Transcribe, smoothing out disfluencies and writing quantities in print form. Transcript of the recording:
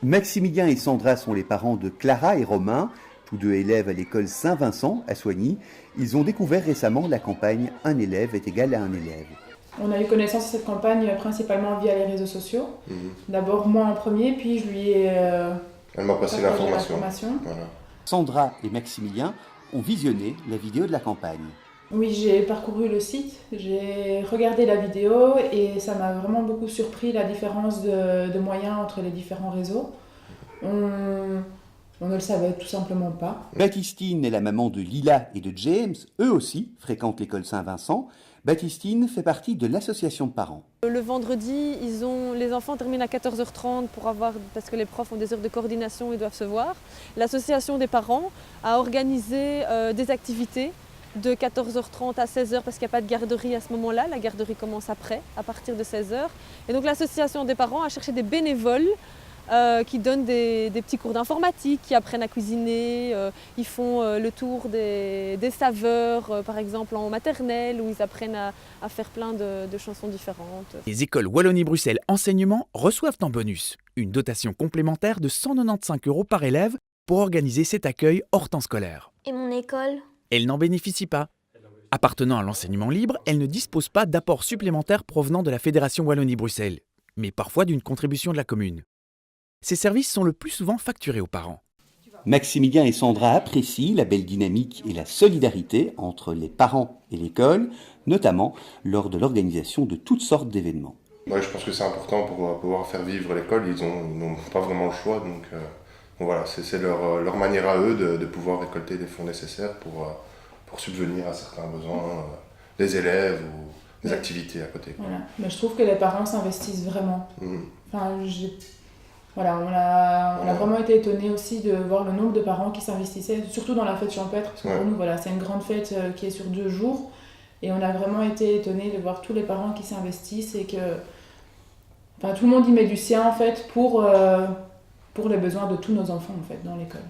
Maximilien et Sandra sont les parents de Clara et Romain, tous deux élèves à l'école Saint-Vincent à Soignies. Ils ont découvert récemment la campagne « Un élève est égal à un élève ». On a eu connaissance de cette campagne principalement via les réseaux sociaux. D'abord moi en premier, puis je lui ai Elle m'a passé l'information. Voilà. Sandra et Maximilien ont visionné la vidéo de la campagne. Oui, j'ai parcouru le site, j'ai regardé la vidéo et ça m'a vraiment beaucoup surpris la différence de moyens entre les différents réseaux. On ne le savait tout simplement pas. Baptistine est la maman de Lila et de James, eux aussi fréquentent l'école Saint-Vincent. Baptistine fait partie de l'association de parents. Le vendredi, les enfants terminent à 14h30 parce que les profs ont des heures de coordination, ils doivent se voir. L'association des parents a organisé des activités de 14h30 à 16h parce qu'il n'y a pas de garderie à ce moment-là. La garderie commence après, à partir de 16h. Et donc l'association des parents a cherché des bénévoles qui donnent des petits cours d'informatique, qui apprennent à cuisiner, ils font le tour des saveurs, par exemple en maternelle, où ils apprennent à faire plein de chansons différentes. Les écoles Wallonie-Bruxelles Enseignement reçoivent en bonus une dotation complémentaire de 195 € par élève pour organiser cet accueil hors temps scolaire. Et mon école ? Elle n'en bénéficie pas. Appartenant à l'enseignement libre, elle ne dispose pas d'apport supplémentaire provenant de la Fédération Wallonie-Bruxelles, mais parfois d'une contribution de la commune. Ces services sont le plus souvent facturés aux parents. Maximilien et Sandra apprécient la belle dynamique et la solidarité entre les parents et l'école, notamment lors de l'organisation de toutes sortes d'événements. Ouais, je pense que c'est important pour pouvoir faire vivre l'école. Ils n'ont pas vraiment le choix, donc voilà, c'est leur manière à eux de pouvoir récolter des fonds nécessaires pour subvenir à certains besoins des élèves ou des activités à côté. Voilà. Mais je trouve que les parents s'investissent vraiment. Enfin, voilà, on a vraiment été étonnés aussi de voir le nombre de parents qui s'investissaient, surtout dans la fête champêtre, parce que pour nous, voilà, c'est une grande fête qui est sur 2 jours. Et on a vraiment été étonnés de voir tous les parents qui s'investissent et que tout le monde y met du sien en fait, pour les besoins de tous nos enfants en fait, dans l'école.